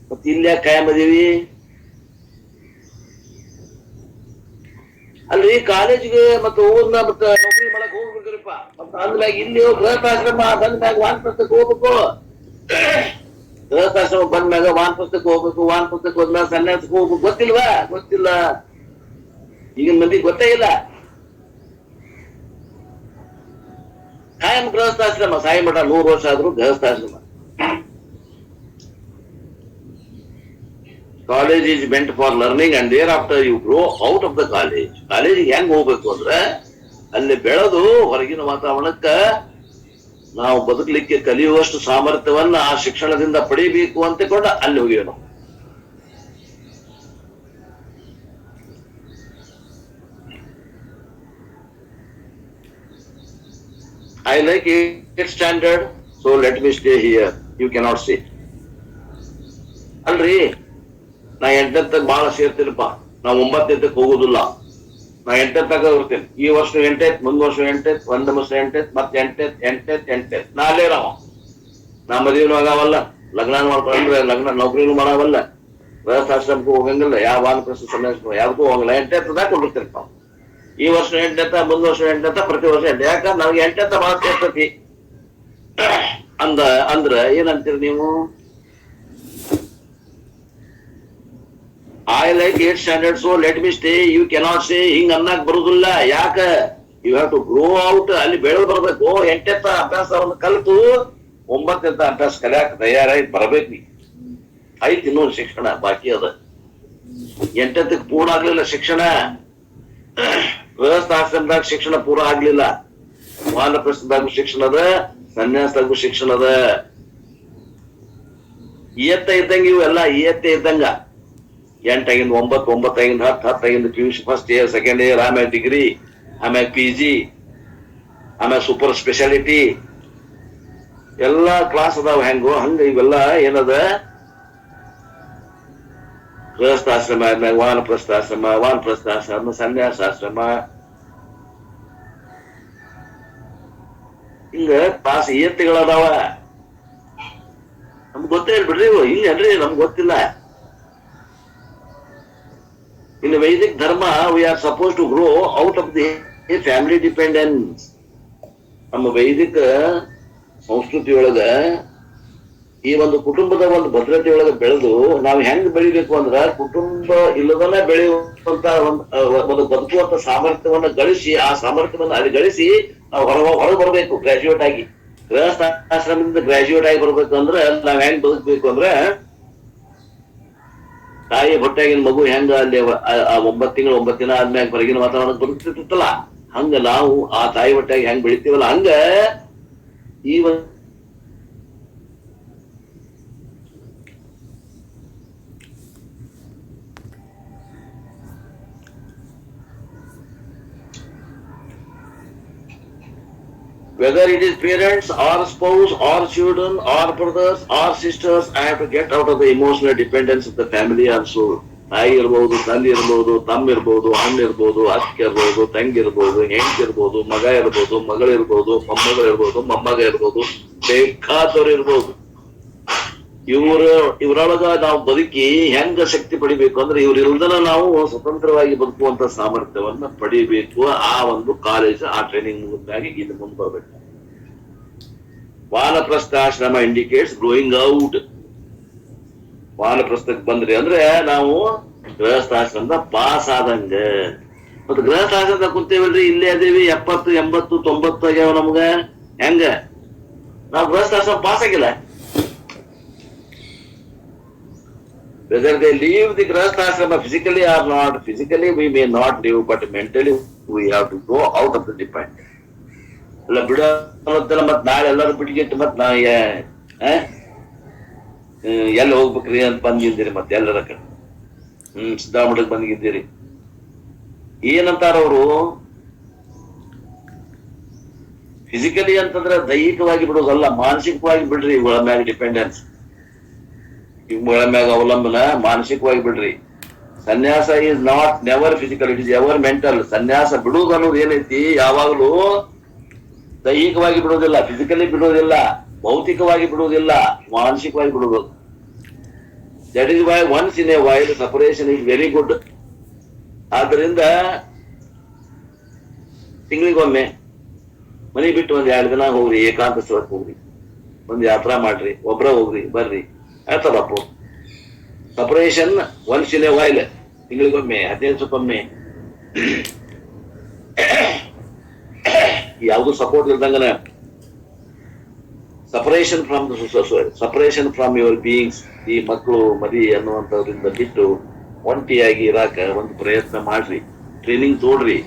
ಮತ್ ಇಲ್ಲಿ ಯಾಕೆ ಕಾಯಂ ಅದೀವಿ? ಅಲ್ರಿ ಕಾಲೇಜಿಗೆ ಮತ್ತೆ ಓದ್ನ ಮತ್ತ ನೌಕರಿ ಮಾಡಕ್ ಹೋಗ್ಬೇಕ್ರಿಪ್ಪ. ಮತ್ತ ಅಂದ್ಮ್ಯಾಗ ಇಲ್ಲಿ ಗೃಹಸ್ಥಾಶ್ರಮ ಬಂದ್ಮ್ಯಾಗ ವಾನಪ್ರಸ್ಥಕ್ಕೆ ಹೋಗ್ಬೇಕು. ಗೃಹಸ್ಥಾಶ್ರಮ ಬಂದ್ಮ್ಯಾಗ ವಾನಪ್ರಸ್ಥಕ್ಕೆ ಹೋಗ್ಬೇಕು. ವಾನಪ್ರಸ್ಥಕ್ಕೆ ಹೋದ್ಮ್ಯಾಗ ಸನ್ಯಾಸಕ್ಕೆ ಹೋಗ್ಬೇಕು. ಗೊತ್ತಿಲ್ವಾ? ಗೊತ್ತಿಲ್ಲ. ಈಗಿನ ಮಂದಿಗೆ ಗೊತ್ತೇ ಇಲ್ಲ. ಕಾಯಂ ಗೃಹಸ್ಥಾಶ್ರಮ. ಸಾಯಿ ಮಠ 100 ವರ್ಷ ಆದ್ರೂ ಗೃಹಸ್ಥಾಶ್ರಮ. College is meant for learning and there after you grow out of the college. ಕಾಲೇಜಿಗೆ ಹೆಂಗ್ ಹೋಗ್ಬೇಕು ಅಂದ್ರೆ ಅಲ್ಲಿ ಬೆಳೆದು ಹೊರಗಿನ ವಾತಾವರಣಕ್ಕ ನಾವು ಬದುಕಲಿಕ್ಕೆ ಕಲಿಯುವಷ್ಟು ಸಾಮರ್ಥ್ಯವನ್ನ ಆ ಶಿಕ್ಷಣದಿಂದ ಪಡಿಬೇಕು ಅಂತ ಕೊಂಡ ಅಲ್ಲಿ ಹೋಗಿವೆ ನಾವು. I like 8th standard, so let me stay here. You cannot sit. ಅಲ್ರಿ ನಾ 8ನೇದಕ್ಕೆ ಬಹಳ ಸೇರ್ತೀನಪ್ಪ, ನಾ 9ನೇದಕ್ಕೆ ಹೋಗುದಿಲ್ಲ. ನಾ 8ನೇ ತನಕ ಇರ್ತೇನೆ. ಈ ವರ್ಷ 8, ಮುಂದ್ ವರ್ಷ 8, ಒಂದ್ ವರ್ಷ 8, ಮತ್ತೆ 8 ನಾ ಅಲ್ಲೇ ಇರವ. ನಾ ಮದುವೆನೂ ಆಗವಲ್ಲ, ಲಗ್ನ ಮಾಡ್ಕೊಂಡ್ರೆ ಲಗ್ನ ನೌಕರಿನೂ ಮಾಡವಲ್ಲ, ಗೃಹಸ್ಥಾಶ್ರಮಕ್ಕೂ ಹೋಗಂಗಿಲ್ಲ, ಯಾವ ವಾನಪ್ರಸ್ಥ ಸನ್ಯಾಸ ಯಾವ್ದಕ್ಕೂ ಹೋಗಲ್ಲ. 8ನೇ ತನಕ ಕೊಟ್ಟಿರ್ತೇನೆ ನಾವು. ಈ ವರ್ಷ 8ನೇ, ಮುಂದ್ ವರ್ಷ 8ನೇ, ಪ್ರತಿ ವರ್ಷ 8. ಯಾಕಂದ್ರೆ ನನಗೆ 8ನೇ ಬಹಳ ಸೇರ್ತತಿ ಅಂದ್ರ ಏನಂತೀರಿ ನೀವು? I like 8 standard so let me stay. You cannot say ಹಿಂಗ್ ಅನ್ನಕ್ ಬರುದಿಲ್ಲ. ಯಾಕ? You have to grow out. ಅಲ್ಲಿ ಬೆಳೆದು ಬರ್ಬೇಕು. 8ನೇ ಅಭ್ಯಾಸವನ್ನು ಕಲಿತು 9ನೇ ಅಭ್ಯಾಸ ಕಲಿಯಾಕ ತಯಾರಾಗಿ ಬರ್ಬೇಕು. ನೀ ಐತಿ ಇನ್ನೊಂದು ಶಿಕ್ಷಣ ಬಾಕಿ ಅದ. 8ನೇ ಪೂರ್ಣ ಆಗ್ಲಿಲ್ಲ ಶಿಕ್ಷಣ. ಗೃಹಸ್ಥಾಶ್ರಮದಾಗ ಶಿಕ್ಷಣ ಪೂರ ಆಗ್ಲಿಲ್ಲ. ವಾನಪ್ರಸ್ಥದಾಗೂ ಶಿಕ್ಷಣ ಅದ, ಸನ್ಯಾಸದಾಗೂ ಶಿಕ್ಷಣ ಅದ. ಇಯತ್ತ ಇದ್ದಂಗ ಇವೆಲ್ಲ ಇಯತ್ತೆ ಇದ್ದಂಗ. 8 9, 9 10, 10 PUC first year, second year, ಆಮೇಲೆ ಡಿಗ್ರಿ, ಆಮೇಲೆ PG, ಆಮೇಲೆ ಸೂಪರ್ ಸ್ಪೆಷಾಲಿಟಿ ಎಲ್ಲಾ ಕ್ಲಾಸ್ ಅದಾವ. ಹೆಂಗೋ ಹಂಗ ಇವೆಲ್ಲ ಏನದ? ಗೃಹಸ್ಥಾಶ್ರಮ ಆದ್ಮೇಲೆ ವಾನಪ್ರಸ್ಥಾಶ್ರಮ, ವಾನಪ್ರಸ್ಥಾಶ್ರಮ ಸನ್ಯಾಸಾಶ್ರಮ, ಹಿಂಗ ಕ್ಲಾಸ್ ಇಯತ್ತಿಗಳದಾವ. ನಮ್ಗೆ ಗೊತ್ತೇ ಬಿಡ್ರಿ ಹಿಂಗನ್ರಿ, ನಮ್ಗೆ ಗೊತ್ತಿಲ್ಲ. In Vedic dharma, we are supposed to grow out of the family dependence. ನಮ್ಮ ವೈದಿಕ ಸಂಸ್ಕೃತಿ ಒಳಗ ಈ ಒಂದು ಕುಟುಂಬದ ಒಂದು ಭದ್ರತೆ ಒಳಗ ಬೆಳೆದು ನಾವು ಹೆಂಗ್ ಬೆಳಿಬೇಕು ಅಂದ್ರ, ಕುಟುಂಬ ಇಲ್ಲದನ್ನ ಬೆಳೆಯುವಂತ ಒಂದು ಬದುಕುವಂತ ಸಾಮರ್ಥ್ಯವನ್ನ ಗಳಿಸಿ, ಆ ಸಾಮರ್ಥ್ಯವನ್ನ ಅಲ್ಲಿ ಗಳಿಸಿ ನಾವು ಹೊರ ಬರ್ಬೇಕು. ಗ್ರಾಜುಯೇಟ್ ಆಗಿ, ಗೃಹಸ್ಥಾಶ್ರಮದಿಂದ ಗ್ರಾಜುಯೇಟ್ ಆಗಿ ಬರ್ಬೇಕು ಅಂದ್ರೆ ನಾವ್ ಹೆಂಗ್ ಬದುಕಬೇಕು ಅಂದ್ರೆ, ತಾಯಿ ಹೊಟ್ಟೆಗಿನ ಮಗು ಹೆಂಗ ಅಲ್ಲಿ 9 ತಿಂಗಳು 9 ದಿನ ಆದ್ಮ್ಯಾಗ ಹೊರಗಿನ ವಾತಾವರಣ ಬದುಕ್ತಿರ್ತಲ್ಲ, ಹಂಗ ನಾವು ಆ ತಾಯಿ ಹೊಟ್ಟೆಗೆ ಹೆಂಗ್ ಬೆಳಿತೀವಲ್ಲ ಹಂಗ ಈ whether it is parents or spouse or children or brothers or sisters, I have to get out of the emotional dependence of the family also. ತಾಯಿ ಇರ್ಬೋದು, ತಂದೆ ಇರ್ಬೋದು, ತಮ್ಮ ಇರ್ಬೋದು, ಅಣ್ಣ ಇರ್ಬೋದು, ಅಕ್ಕ ಇರ್ಬೋದು, ತಂಗಿ ಇರ್ಬೋದು, ಹೆಂಡತಿ ಇರ್ಬೋದು, ಮಗ ಇರ್ಬೋದು, ಮಗಳಿರ್ಬೋದು, ಮೊಮ್ಮಗಳು ಇರ್ಬೋದು, ಮೊಮ್ಮಗ ಇರ್ಬೋದು, ಬೇಕಾದವ್ರು ಇರ್ಬೋದು. ಇವ್ರೊಳಗ ನಾವು ಬದುಕಿ ಹೆಂಗ ಶಕ್ತಿ ಪಡಿಬೇಕು ಅಂದ್ರೆ, ಇವ್ರ ಇಲ್ದನ ನಾವು ಸ್ವತಂತ್ರವಾಗಿ ಬದುಕುವಂತ ಸಾಮರ್ಥ್ಯವನ್ನ ಪಡಿಬೇಕು. ಆ ಒಂದು ಕಾಲೇಜ್, ಆ ಟ್ರೈನಿಂಗ್ ಮುಗಿದಾಗಿ ಇದು ಮುಂದೆ ಬರ್ಬೇಕು. ವಾನಪ್ರಸ್ಥಾಶ್ರಮ ಇಂಡಿಕೇಟ್ಸ್ ಗ್ರೋಯಿಂಗ್ ಔಟ್. ವಾನಪ್ರಸ್ಥಕ್ಕೆ ಬಂದ್ರಿ ಅಂದ್ರೆ ನಾವು ಗೃಹಸ್ಥಾಶ್ರಮದ ಪಾಸ್ ಆದಂಗ. ಮತ್ತೆ ಗೃಹಸ್ಥಾಶ್ರಮದ ಕುಂತೇವಲ್ರಿ, ಇಲ್ಲೇ ಅದೇವಿ 70, 80, 90 ಆಗ್ಯಾವ ನಮ್ಗ. ಹೆಂಗ ನಾವು ಗೃಹಸ್ಥಾಶ್ರಮ ಪಾಸ್ ಆಗಿಲ್ಲ? Whether they leave the grahasthashrama physically or not, physically we may not live, but mentally we have to go out of the dependence. ಅಲ್ಲ ಬಿಡೋದಲ್ಲ, ಮತ್ ನಾಳೆ ಎಲ್ಲರೂ ಬಿಟ್ಟಿಗೆಟ್ಟು ಮತ್ ನಾ ಎಲ್ಲಿ ಹೋಗ್ಬೇಕ್ರಿ ಅಂತ ಬಂದಿದ್ದೀರಿ. ಮತ್ತೆ ಎಲ್ಲರ ಕಡೆ ಸಿದ್ದಾಮಠಕ್ಕೆ ಬಂದಿದ್ದೀರಿ. ಏನಂತಾರ ಅವರು? ಫಿಸಿಕಲಿ ಅಂತಂದ್ರೆ ದೈಹಿಕವಾಗಿ ಬಿಡೋದಲ್ಲ, ಮಾನಸಿಕವಾಗಿ ಬಿಡ್ರಿ ಇವುಗಳ ಮ್ಯಾಗ ಡಿಪೆಂಡೆನ್ಸ್, ಇವುಗಳ ಮ್ಯಾಗ ಅವಲಂಬನ ಮಾನಸಿಕವಾಗಿ ಬಿಡ್ರಿ. ಸನ್ಯಾಸ is not never physical, it is ever mental. ಸನ್ಯಾಸ ಬಿಡುವುದು ಅನ್ನೋದು ಏನೈತಿ, ಯಾವಾಗಲೂ ದೈಹಿಕವಾಗಿ ಬಿಡೋದಿಲ್ಲ, ಫಿಸಿಕಲಿ ಬಿಡೋದಿಲ್ಲ, ಭೌತಿಕವಾಗಿ ಬಿಡುವುದಿಲ್ಲ, ಮಾನಸಿಕವಾಗಿ ಬಿಡುವುದು. That is why once in a while separation is very good. ಆದ್ದರಿಂದ ತಿಂಗಳಿಗೊಮ್ಮೆ ಮನೆ ಬಿಟ್ಟು 1-2 ದಿನ ಹೋಗ್ರಿ, ಏಕಾಂತ ಸ್ಥಳಕ್ಕೆ ಹೋಗ್ರಿ, ಒಂದ್ ಯಾತ್ರಾ ಮಾಡ್ರಿ, ಒಬ್ರ ಹೋಗ್ರಿ ಬರ್ರಿ, ಆಯ್ತದಪ್ಪ. Separation once in a while, ತಿಂಗಳಿಗೊಮ್ಮೆ, 15 ದಿವಸಕ್ಕೊಮ್ಮೆ. ಯಾವುದು ಸಪೋರ್ಟ್ ಇಲ್ದಂಗನ ಸಪರೇಷನ್ ಫ್ರಮ್ ಯುವರ್ ಬೀಯಿಂಗ್ಸ್. ಈ ಮಕ್ಕಳು ಮದಿ ಅನ್ನುವಂಥದ್ರಿಂದ ಬಿಟ್ಟು ಒಂಟಿಯಾಗಿ ಇರಾಕ ಒಂದು ಪ್ರಯತ್ನ ಮಾಡ್ರಿ, ಟ್ರೈನಿಂಗ್ ತೋಡ್ರಿ.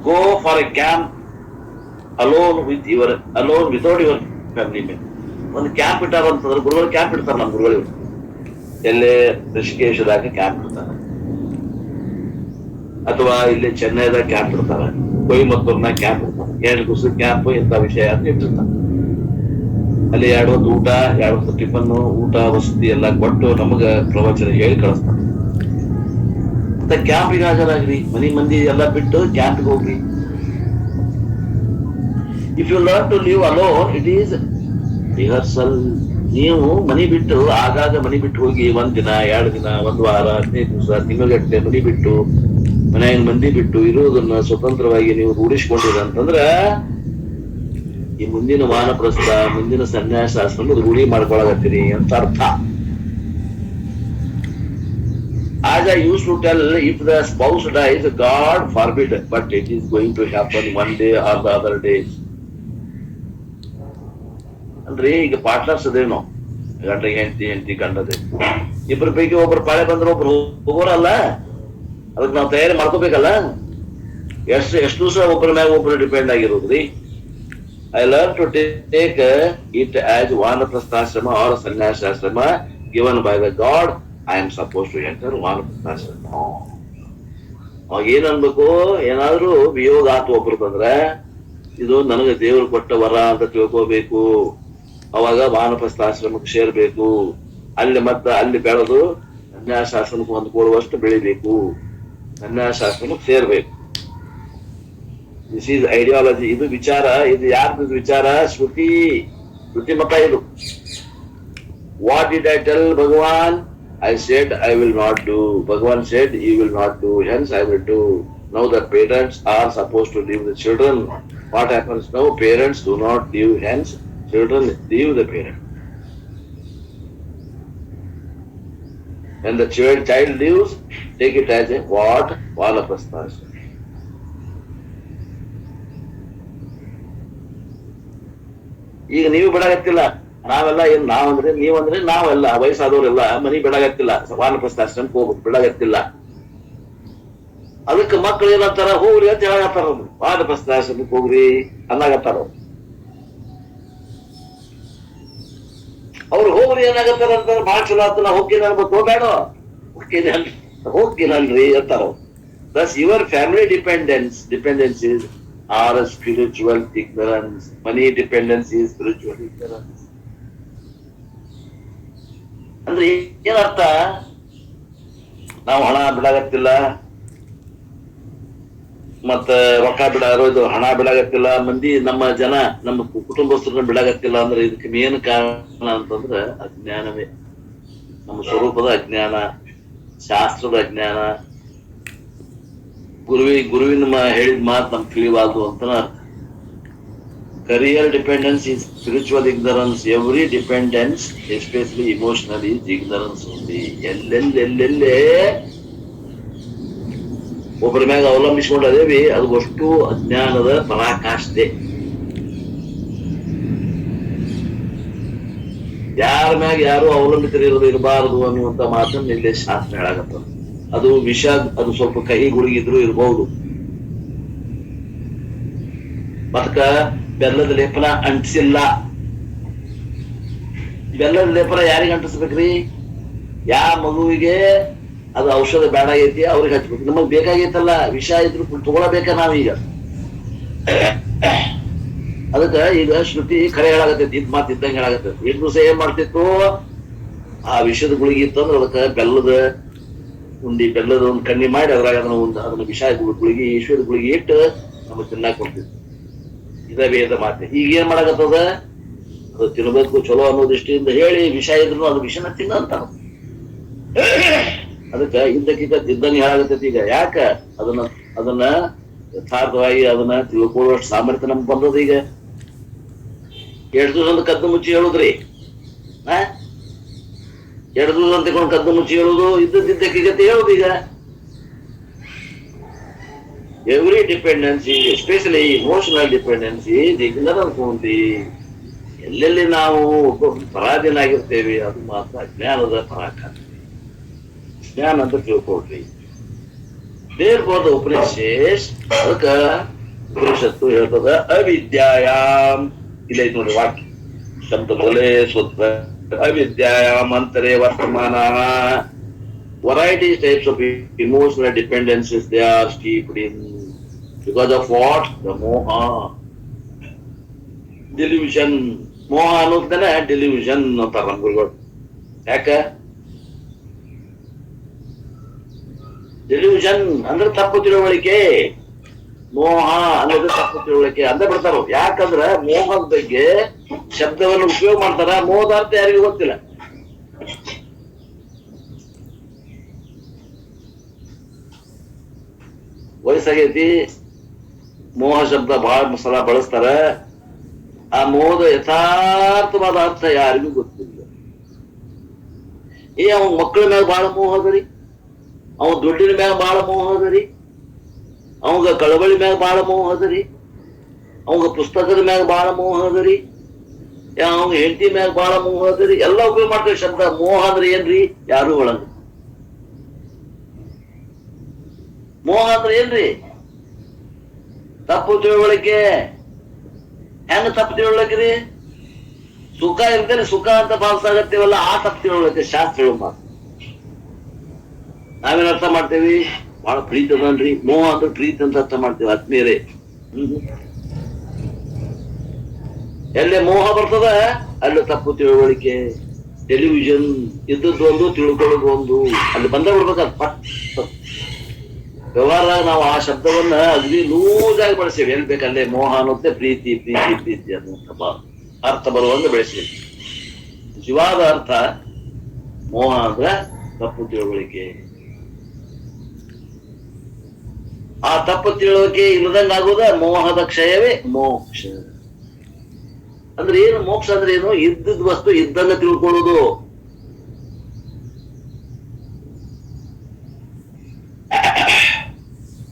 Go for a camp alone without your family member. ಒಂದು ಕ್ಯಾಂಪ್ ಇಟ್ಟಾರ ಅಂತಂದ್ರೆ, ಗುರುಗಳು ಕ್ಯಾಂಪ್ ಇಡ್ತಾರೆ. ನಮ್ಮ ಗುರುಗಳು ಎಲ್ಲೇ ಋಷಿಕೇಶದಾಗ ಕ್ಯಾಂಪ್ ಇಡ್ತಾರೆ, ಅಥವಾ ಇಲ್ಲಿ ಚೆನ್ನೈದಾಗ ಕ್ಯಾಂಪ್ ಇಡ್ತಾರೆ, ಕೊಯಮತ್ತೂರ್ನಾಗ ಕ್ಯಾಂಪ್ ಇಡ್ತಾರೆ. 2 ದಿವಸದ ಕ್ಯಾಂಪ್ ಇಂಥ ವಿಷಯ ಅಂತ ಇಟ್ಟಿರ್ತಾರೆ. ಅಲ್ಲಿ 2 ಹೊತ್ತು ಊಟ, 2 ಹೊತ್ತು ಟಿಫನ್, ಊಟ ವಸತಿ ಎಲ್ಲ ಕೊಟ್ಟು ನಮಗ ಪ್ರವಚನ ಹೇಳಿ ಕಳಿಸ್ತಾರೆ. ಕ್ಯಾಂಪಿಗೆ ಹಾಜರಾಗ್ರಿ, ಮನಿ ಮಂದಿ ಎಲ್ಲ ಬಿಟ್ಟು ಕ್ಯಾಂಪಿಗೆ ಹೋಗ್ರಿ. If you learn to live alone, it is rehearsal. ನೀವು ಮನಿ ಬಿಟ್ಟು ಆಗಾಗ ಮನಿ ಬಿಟ್ಟು ಹೋಗಿ 1 ದಿನ 2 ದಿನ 1 ವಾರ 15 ದಿವಸ ತಿಂಗಳಗಟ್ಟಲೆ ಮನಿ ಬಿಟ್ಟು ಮನೆಯ ಮಂದಿ ಬಿಟ್ಟು ಇರುವುದನ್ನ ಸ್ವತಂತ್ರವಾಗಿ ನೀವು ರೂಢಿಸ್ಕೊಂಡಿರ ಅಂತಂದ್ರ ಈ ಮುಂದಿನ ವಾನಪ್ರಸ್ಥ, ಮುಂದಿನ ಸನ್ಯಾಸಾಶ್ರಮ ರೂಢಿ ಮಾಡ್ಕೊಳಗತ್ತೀರಿ ಅಂತ ಅರ್ಥ. As I used to tell, if the spouse dies, God forbid, but it is going to happen one day or the other days. ಅಂದ್ರೆ ಈಗ ಪಾರ್ಟ್ನರ್ಸ್ ಅದೇನೋ, ಗಂಡಗೆ ಹೆಂಡತಿ ಗಂಡದೆ, ಇಬ್ಬರ ಪೈಕಿ ಒಬ್ರು ಪಾಳೆ ಬಂದ್ರೆ ಒಬ್ರು ಹೋಗೋರಲ್ಲ, ಅದಕ್ಕೆ ನಾವು ತಯಾರಿ ಮಾಡ್ಕೋಬೇಕಲ್ಲ. ಎಷ್ಟು ದಿವಸ ಒಬ್ಬರ ಮ್ಯಾಗ ಒಬ್ರು ಡಿಪೆಂಡ್ ಆಗಿರೋದ್ರಿ. I learn to take it as ವಾನಪ್ರಸ್ಥಾಶ್ರಮ ಆರ್ ಸನ್ಯಾಸಾಶ್ರಮ given by the God. I am suppose to enter ವಾನಪ್ರಸ್ಥಾಶ್ರಮ. ಅವಾಗ ಏನ್ ಅನ್ಬೇಕು, ಏನಾದ್ರೂ ವಿಯೋಗ ಆತು ಒಬ್ರು ಬಂದ್ರೆ ಇದು ನನಗೆ ದೇವರು ಕೊಟ್ಟ ವರ ಅಂತ ತಿಳ್ಕೋಬೇಕು. ಅವಾಗ ವಾನಪ್ರಸ್ಥಾಶ್ರಮಕ್ಕೆ ಸೇರ್ಬೇಕು. ಅಲ್ಲಿ ಬೆಳೆದು ಸನ್ಯಾಸಾಶ್ರಮಕ್ಕೆ ಹೊಂದ್ಕೊಳ್ಳುವಷ್ಟು ಬೆಳಿಬೇಕು, ಸನ್ಯಾಸಾಶ್ರಮಕ್ಕೆ ಸೇರ್ಬೇಕು. This is ideology. ಇದು ವಿಚಾರ, ಇದು ಯಾರ್ದು ವಿಚಾರ? ಶ್ರುತಿ ಮತ ಇದು. What did I tell Bhagwan? I said I will not do. Bhagavan said you will not do, hence I will do. Now the parents are supposed to leave the children. What happens now? Parents do not leave, hence children leave the parent. When the child leaves, take it as a what? Vanaprasthasana. ಈಗ ನೀವು ಬಿಡಾಗತ್ತಿಲ್ಲ, ನಾವೆಲ್ಲ ಏನ್ ನಾವಂದ್ರೆ ನೀವಂದ್ರೆ ನಾವೆಲ್ಲ ವಯಸ್ಸಾದವರೆಲ್ಲ ಮನಿ ಬಿಡಾಗತ್ತಿಲ್ಲ, ವಾನಪ್ರಸ್ಥಾಶ್ರಮಕ್ಕೆ ಹೋಗ್ಬೇಕು, ಬಿಡಾಗತ್ತಿಲ್ಲ. ಅದಕ್ಕೆ ಮಕ್ಕಳು ಏನಂತಾರ, ಹೋಗ್ರಿ ಅಂತ ಹೇಳಾಗತ್ತಾರ, ವಾನಪ್ರಸ್ಥಾಶ್ರಮಕ್ಕೆ ಹೋಗ್ರಿ ಅನ್ನಾಗತ್ತಾರ. ಅವ್ರು ಹೋಗ್ರಿ ಏನಾಗತ್ತಾರ ಅಂತಾರ, ಬಹಳ ಚಲೋ ಆತ, ನಾ ಹೋಗ್ತೀನಿ ಅನ್ಬೇಕು, ಬೇಡ ಹೋಗ್ತೀನಲ್ರಿ ಅಂತಾರ. Thus your family dependencies are a spiritual ignorance. Money dependence is spiritual ignorance. ಅಂದ್ರೆ ಏನರ್ಥ? ನಾವು ಹಣ ಬಿಡಾಗತ್ತಿಲ್ಲ, ಮತ್ತ ರೊಕ್ಕ ಬಿಡೋದು, ಹಣ ಬಿಡಾಗತ್ತಿಲ್ಲ, ಮಂದಿ ನಮ್ಮ ಕುಟುಂಬಸ್ಥರನ್ನ ಬಿಡಾಗತ್ತಿಲ್ಲ ಅಂದ್ರೆ ಇದಕ್ಕೆ ಮೇನ್ ಕಾರಣ ಅಂತಂದ್ರೆ ಅಜ್ಞಾನವೇ. ನಮ್ಮ ಸ್ವರೂಪದ ಅಜ್ಞಾನ, ಶಾಸ್ತ್ರದ ಅಜ್ಞಾನ, ಗುರುವಿನ ಹೇಳಿದ ಮಾತು ನಮ್ಗೆ ತಿಳಿವಾದು ಅಂತ. Career dependence is spiritual ignorance. Every dependence, especially emotional, is ignorance only. ಎಲ್ಲೆಲ್ಲೇ ಒಬ್ಬರ ಮ್ಯಾಗ ಅವಲಂಬಿಸಿಕೊಂಡದೇವಿ, ಅದು ಅಷ್ಟು ಅಜ್ಞಾನದ ಪರಾಕಾಷ್ಠೆ. ಯಾರ ಮ್ಯಾಗ ಯಾರು ಅವಲಂಬಿತರಿರೋದು ಇರಬಾರದು ಅನ್ನುವಂತ ಮಾತನ್ನು ಇಲ್ಲೇ ಶಾಸ್ತ್ರ ಹೇಳಾಗತ್ತ. ಅದು ವಿಷ, ಅದು ಸ್ವಲ್ಪ ಕಹಿ ಗುಡುಗಿದ್ರು ಇರಬಹುದು. ಮತ್ಕ ಬೆಲ್ಲದ ಲೇಪನ ಅಂಟಿಸಿಲ್ಲ. ಬೆಲ್ಲದ ಲೇಪನ ಯಾರಿಗೆ ಅಂಟಿಸ್ಬೇಕ್ರಿ? ಯಾವ ಮಗುವಿಗೆ ಅದು ಔಷಧ ಬೇಡ ಐತಿ ಅವ್ರಿಗೆ ಹಚ್ಬೇಕು. ನಮಗ್ ಬೇಕಾಗೈತಲ್ಲ, ವಿಷ ಇದ್ರು ತಗೊಳಬೇಕ ನಾವೀಗ. ಅದಕ್ಕ ಈಗ ಶ್ರುತಿ ಖರೆ ಹೇಳಾಗತ್ತೈತಿ, ಇದ್ ಮಾತು ಇದ್ದಂಗೆ ಹೇಳಾಗತ್ತೈತಿ. ಇಷ್ಟು ದಿವಸ ಏನ್ ಮಾಡ್ತಿತ್ತು, ಆ ವಿಷದ ಗುಳಿಗೆ ಇತ್ತು ಅಂದ್ರೆ ಅದಕ್ಕ ಬೆಲ್ಲದ ಒಂದು ಕಣ್ಣಿ ಮಾಡಿ ಅದ್ರಾಗ ಅದನ್ನ ವಿಷ ಗುಳಿಗೆ, ಈಶ್ವರದ ಗುಳಿಗೆ ಇಟ್ಟು ನಮಗ್ ತಿನ್ನಾಕ್ ಕೊಡ್ತಿತ್ತು. ಇದ ವೇದ ಮಾತೆ. ಈಗ ಏನ್ ಮಾಡಾಕತ್ತದ, ಅದು ತಿನ್ಬೇಕು ಚಲೋ ಅನ್ನೋ ದೃಷ್ಟಿಯಿಂದ ಹೇಳಿ ವಿಷ ಇದ್ರು ಅದು ವಿಷನ ತಿನ್ನ ಅಂತಾರ. ಅದಕ್ಕ ಇದ್ದಕ್ಕಿದ್ದ ತಿದ್ದಂಗೆ ಹೇಳಾಗತ್ತೈತಿ. ಈಗ ಯಾಕ ಅದನ್ನ ಯಥಾರ್ಥವಾಗಿ ಅದನ್ನ ತಿಳ್ಕೊಳ್ಳುವಷ್ಟು ಸಾಮರ್ಥ್ಯ ನಮ್ಗೆ ಬಂದದ. ಈಗ 2 ದಿವಸ ಕದ್ದು ಮುಚ್ಚಿ ಹೇಳುದ್ರಿ, 2 ದಿವಸ ಅಂತ ಕದ್ದು ಮುಚ್ಚಿ ಹೇಳುದು, ಇದ್ದಕ್ಕಿಗತ್ತೆ ಹೇಳುದು. ಈಗ every dependency, especially emotional dependency, is ignorance only. ಎಲ್ಲೆಲ್ಲಿ ನಾವು ಪರಾಧೀನಾಗಿರ್ತೇವೆ ಅದು ಮಾತ್ರ ಅಜ್ಞಾನದ ಪರಾಕಾಷ್ಠೆ. ಜ್ಞಾನ ಅಂತ ತಿಳ್ಕೊಳ್ರಿ. Therefore the Upanishad, ಅದಕ್ಕ ಉಪನಿಷತ್ತು ಹೇಳ್ತದ ಅವಿದ್ಯಾಯಾಮ್, ಇಲ್ಲ ನೋಡಿ ವಾಕ್ಯ ಶಬ್ದ ಬಲೆ ಸ್ವತ್ವ, ಅವಿದ್ಯಾಯಾಮ್ ಅಂತರೇ ವರ್ತಮಾನ. Varieties types of emotional dependencies they are steeped in. Because of what? The moha. Delusion. ಮೋಹ ಅನ್ನೋದನ್ನ ಡೆಲ್ಯೂಷನ್ ಅಂತಾರ ನಮ್ಮ ಗುರುಗಳು. ಯಾಕ? ಡೆಲ್ಯೂಷನ್ ಅಂದ್ರೆ ತಪ್ಪು ತಿಳುವಳಿಕೆ, ಮೋಹ ಅನ್ನೋದು ತಪ್ಪು ತಿಳುವಳಿಕೆ ಅಂತ ಬಿಡ್ತಾರ. ಯಾಕಂದ್ರ ಮೋಹದ ಬಗ್ಗೆ ಶಬ್ದವನ್ನು ಉಪಯೋಗ ಮಾಡ್ತಾರ, ಮೋಹದ ಅರ್ಥ ಯಾರಿಗೂ ಗೊತ್ತಿಲ್ಲ. ವಯಸ್ಸಾಗೈತಿ, ಮೋಹ ಶಬ್ದ ಬಹಳ ಸಲ ಬಳಸ್ತಾರ. ಆ ಮೋಹದ ಯಥಾರ್ಥವಾದ ಅರ್ಥ ಯಾರಿಗೂ ಗೊತ್ತಿಲ್ಲ. ಅವನ ಮಕ್ಕಳ ಮ್ಯಾಗ ಬಹಳ ಮೋಹ ಅದರಿ, ಅವನ ದುಡ್ಡಿನ ಮ್ಯಾಗ ಬಹಳ ಮೋಹ ಅದರಿ, ಅವಂಗ ಕಳವಳಿ ಮ್ಯಾಗ ಬಹಳ ಮೋಹ ಅದರಿ, ಅವಂಗ ಪುಸ್ತಕದ ಮ್ಯಾಗ ಬಹಳ ಮೋಹ ಅದರಿ, ಅವಂಗ ಹೆಂಡತಿ ಮ್ಯಾಗ ಬಹಳ ಮೋಹ ಅದರಿ. ಎಲ್ಲ ಉಪಯೋಗ ಮಾಡ್ತೇವೆ ಶಬ್ದ. ಮೋಹ ಅಂದ್ರೆ ಏನ್ರಿ? ಯಾರು ಒಳಗ. ಮೋಹ ಅಂದ್ರೆ ಏನ್ರಿ? ತಪ್ಪು ತಿಳುವಳಿಕೆ. ಹೆಂಗ ತಪ್ಪು ತಿಳುವಳಿಕೆ? ಸುಖ ಇರ್ತೇನೆ, ಸುಖ ಅಂತ ಭಾವಿಸಾಗತ್ತೇವಲ್ಲ, ಆ ತಪ್ಪು ತಿಳುವಳಿಕೆ ಶಾಸ್ತ್ರ ಮಾತು. ನಾವೇನ್ ಅರ್ಥ ಮಾಡ್ತೇವಿ? ಬಹಳ ಪ್ರೀತಿ ಅದನ್ರಿ, ಮೋಹ ಅಂದ್ರೆ ಪ್ರೀತಿ ಅಂತ ಅರ್ಥ ಮಾಡ್ತೇವೆ. ಆತ್ಮೀಯರೇ, ಎಲ್ಲೇ ಮೋಹ ಬರ್ತದ ಅಲ್ಲಿ ತಪ್ಪು ತಿಳುವಳಿಕೆ. ಟೆಲಿವಿಷನ್ ಇದ್ದದ್ದು ಒಂದು, ತಿಳ್ಕೊಳ್ಳೋದು ಒಂದು. ಅಲ್ಲಿ ಬಂದ ಬಿಡ್ಬೇಕಂತ ಪಟ್ ವ್ಯವಹಾರದಾಗ ನಾವು ಆ ಶಬ್ದವನ್ನ ಅಗದಿ ಲೂಸ್ ಆಗಿ ಬಳಸ್ತೇವೆ. ಎಲ್ಲಿ ಬೇಕಲ್ಲೇ ಮೋಹ ಅನ್ನೋದೇ ಪ್ರೀತಿ ಪ್ರೀತಿ ಪ್ರೀತಿ ಅನ್ನುವಂಥ ಅರ್ಥ ಬರುವಂಗ ಬೆಳೆಸ್ತೇವೆ. ನಿಜವಾದ ಅರ್ಥ ಮೋಹ ಅಂದ್ರೆ ತಪ್ಪು ತಿಳುವಳಿಕೆ. ಆ ತಪ್ಪು ತಿಳುವಳಿಕೆ ಇಲ್ಲದಂಗಾಗುವುದ ಮೋಹದ ಕ್ಷಯವೇ ಮೋಕ್ಷ. ಅಂದ್ರೆ ಏನು ಮೋಕ್ಷ ಅಂದ್ರೆ ಏನು? ಇದ್ದದ ವಸ್ತು ಇದ್ದಂಗ ತಿಳ್ಕೊಳ್ಳೋದು.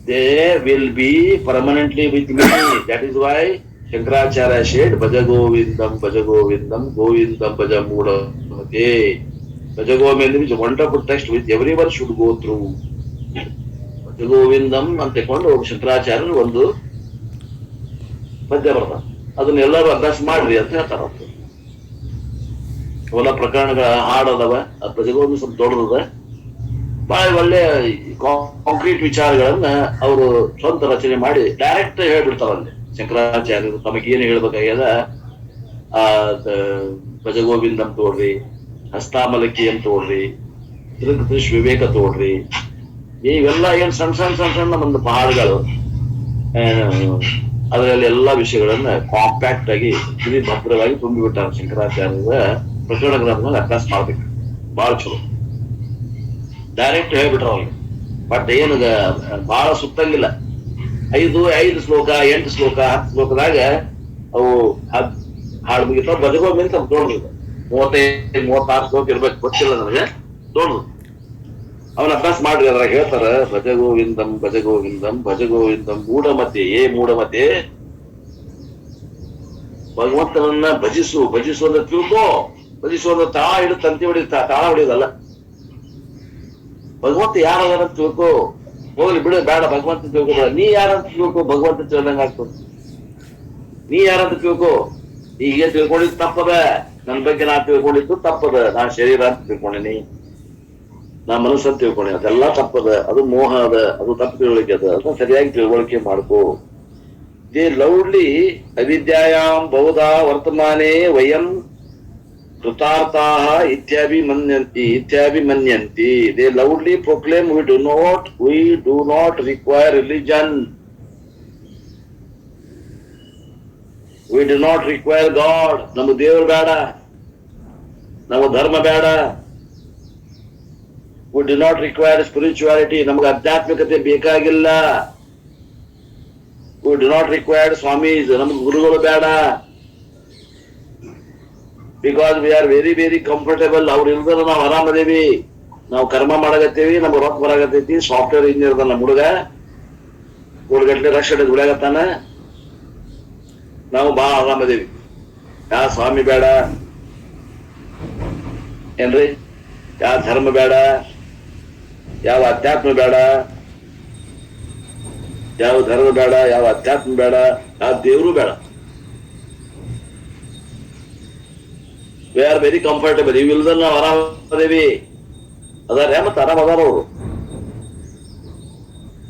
They will be permanently with me. That is why Shankaracharya said, Bhaja Govindam, Govindam Bhaja Mudamate. Bhaja Govindam is a wonderful text which everyone should go through. Bhaja Govindam ಅಂತ ತಕೊಂಡು ಶಂಕರಾಚಾರ್ಯರು ಒಂದು ಪದ್ಯ ಬರ್ತಾರೆ. ಅದನ್ನೆಲ್ಲರೂ ಅಭ್ಯಾಸ ಮಾಡ್ರಿ ಅಂತ ಹೇಳ್ತಾರ. ಅವೆಲ್ಲ ಪ್ರಕರಣಗಳ ಹಾಡದವ. ಆ ಭಜ ಗೋವಿಂದ ಸ್ವಲ್ಪ ದೊಡ್ಡದ, ಬಹಳ ಒಳ್ಳೆ ಕಾಂಕ್ರೀಟ್ ವಿಚಾರಗಳನ್ನ ಅವರು ಸ್ವಂತ ರಚನೆ ಮಾಡಿ ಡೈರೆಕ್ಟ್ ಹೇಳ್ಬಿಡ್ತಾರಲ್ಲಿ. ಶಂಕರಾಚಾರ್ಯರು ತಮಗೇನು ಹೇಳ್ಬೇಕಾಗ್ಯದ, ಆ ಭಜಗೋವಿಂದಂ ತೋಡ್ರಿ, ಹಸ್ತಾಮಲಕಿ ಅಂತ ತೋಡ್ರಿ, ದೃಶ್ ವಿವೇಕ ತೋಡ್ರಿ, ಇವೆಲ್ಲ ಏನ್ ಸಣ್ಣ ಸಣ್ಣ ಸಣ್ಣ ಸಣ್ಣ ಒಂದು ಪಹಾಡಗಳು. ಅದರಲ್ಲಿ ಎಲ್ಲಾ ವಿಷಯಗಳನ್ನ ಕಾಂಪ್ಯಾಕ್ಟ್ ಆಗಿ ಇಡೀ ಭದ್ರವಾಗಿ ತುಂಬಿಬಿಟ್ಟಾರ. ಶಂಕರಾಚಾರ್ಯರ ಪ್ರಕರಣಗಳನ್ನ ಅಭ್ಯಾಸ ಮಾಡ್ಬೇಕು, ಬಹಳ ಚಲೋ. ಡೈರೆಕ್ಟ್ ಹೇಳ್ಬಿಟ್ರ ಅವ್ರಿಗೆ. ಬಟ್ ಏನು ಬಹಳ ಸುತ್ತಂಗಿಲ್ಲ. 5 ಶ್ಲೋಕ, 8 ಶ್ಲೋಕ, 10 ಶ್ಲೋಕದಾಗ ಅವು ಹಾಡು ಮುಗಿತಾವ. ಬಜಗೋವಿಂದ ಸ್ವಲ್ಪ ದೊಡ್ಡದು, 35-36 ಶ್ಲೋಕ ಇರ್ಬೇಕು, ಗೊತ್ತಿಲ್ಲ ನನಗೆ. ದೊಡ್ಡದು. ಅವನ ಅಭ್ಯಾಸ ಮಾಡ್ರಿ. ಅದ್ರಾಗ ಹೇಳ್ತಾರ, ಭಜಗೋವಿಂದಂ ಭಜಗೋವಿಂದಂ ಭಜಗೋವಿಂದಂ ಮೂಢಮತೆ. ಮೂಢಮತೆ, ಭಗವಂತನನ್ನ ಭಜಿಸು. ಭಜಿಸು ಅಂದ್ರೆ ತಿಳ್ಕೋ. ಭಜಿಸು ಅಂದ್ರೆ ತಾಳ ಹಿಡಿದು ತಂತಿ ಹೊಡಿ, ತಾಳ ಹೊಡಿಯೋದಲ್ಲ. ಭಗವಂತ ಯಾರದಾರ ತಿಳ್ಕೋ. ಹೋಗ್ಲಿ ಬಿಡು, ಬೇಡ ಭಗವಂತ ತಿಳ್ಕೊಬೇಡ. ನೀ ಯಾರಂತ ತಿಳ್ಕೋ, ಭಗವಂತ ತಿಳ್ದಂಗ ಆಗ್ತದೆ. ನೀ ಯಾರಂತ ತಿಳ್ಕೋ. ಈಗ ತಿಳ್ಕೊಂಡಿದ್ದು ತಪ್ಪದ. ನನ್ನ ಬಗ್ಗೆ ನಾ ತಿಳ್ಕೊಂಡಿದ್ದು ತಪ್ಪದ. ನಾ ಶರೀರ ಅಂತ ತಿಳ್ಕೊಂಡಿನಿ, ನಾ ಮನಸ್ಸಂತ ತಿಳ್ಕೊಂಡಿ, ಅದೆಲ್ಲ ತಪ್ಪದ. ಅದು ಮೋಹ ಅದ, ಅದು ತಪ್ಪು ತಿಳುವಳಿಕೆ ಅದ. ಅದನ್ನ ಸರಿಯಾಗಿ ತಿಳುವಳಿಕೆ ಮಾಡ್ಕೋ. ದೇ ಲೌಡ್ಲಿ ಅವಿದ್ಯಾಯಾಮ್ ಬಹುಧಾ ವರ್ತಮಾನೇ ವಯಂ ಕೃತಾರ್ಥಾಃ ಇತ್ಯಾಭಿಮನ್ಯಂತಿ. They loudly proclaim, we do not require religion. We do not require God. ನಮ್ಗೆ ದೇವರು ಬೇಡ, ನಮ್ಗೆ ಧರ್ಮ ಬೇಡ. We do not require spirituality. ನಮ್ಗೆ ಆಧ್ಯಾತ್ಮಿಕತೆ ಬೇಕಾಗಿಲ್ಲ. We do not require Swami's. ನಮ್ಗೆ ಗುರುಗಳು ಬೇಡ. Because we are very very comfortable. ಅವ್ರು ಇಲ್ದ್ರ ನಾವು ಆರಾಮದೇವಿ. ನಾವು ಕರ್ಮ ಮಾಡಕತ್ತೇವಿ, ನಮ್ಗೆ ರೊಕ್ಕ ಬರಾಕತ್ತೈತಿ. ಸಾಫ್ಟ್ವೇರ್ ಇಂಜಿನಿಯರ್ ನಮ್ಮ ಹುಡುಗ, ಕೋಡ್ಗಟ್ಲೆ ರಕ್ಷಣೆ ದುಡಿಯಾಗತ್ತಾನ. ನಾವು ಬಹಳ ಆರಾಮದೇವಿ. ಯಾವ ಸ್ವಾಮಿ ಬೇಡ ಏನ್ರಿ, ಯಾವ ಧರ್ಮ ಬೇಡ, ಯಾವ ಅಧ್ಯಾತ್ಮ ಬೇಡ, ಯಾವ ಧರ್ಮ ಬೇಡ, ಯಾವ ಅಧ್ಯಾತ್ಮ ಬೇಡ, ಯಾವ ದೇವರು ಬೇಡ. We are very comfortable. ಇವಿಲ್ದ ನಾವು ಆರಾಮದೇವಿ. ಅದಾರ ಮತ್ತೆ ಆರಾಮ ಅದಾರ ಅವರು.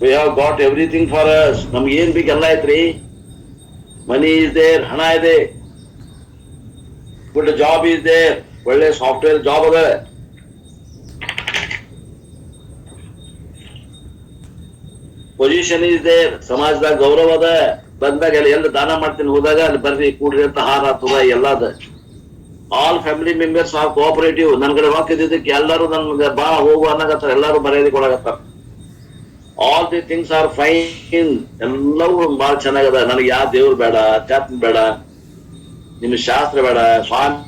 We have got everything for us. ನಮ್ಗೆ ಏನ್ ಬೇಕು ಎಲ್ಲ ಐತ್ರಿ. ಮನಿ ಇಸ್ ದೇರ್, ಹಣ ಇದೆ. ಗುಡ್ ಜಾಬ್ ಇಸ್ ದೇರ್, ಒಳ್ಳೆ ಸಾಫ್ಟ್ವೇರ್ ಜಾಬ್ ಅದ. ಪೊಸಿಷನ್ ಇದೆ, ಸಮಾಜದಾಗ ಗೌರವ ಅದ, ಬಂದಾಗ ಎಲ್ಲ ದಾನ ಮಾಡ್ತೀನಿ ಹೋದಾಗ ಅಲ್ಲಿ ಬರ್ರಿ ಕೂಡ್ರಿ ಅಂತ ಹಾರ ತುರ ಎಲ್ಲದ. All family members are cooperative. ನನ್ ಕಡೆ ರೊಕ್ಕ ಇದ್ದಿದ್ದಕ್ಕೆ ಎಲ್ಲರೂ ನನ್ಗೆ ಬಾ ಹೋಗು ಅನ್ನಕತ್ತಾರ, ಎಲ್ಲರೂ ಮರ್ಯಾದೆ ಕೊಡಕತ್ತಾರ. All the things are fine, ಎಲ್ಲವೂ ಬಹಳ ಚೆನ್ನಾಗದ. ನನಗೆ ಯಾವ ದೇವ್ರು ಬೇಡ, ಅಧ್ಯಾತ್ಮ ಬೇಡ, ನಿಮ್ ಶಾಸ್ತ್ರ ಬೇಡ, ಸ್ವಾಮಿ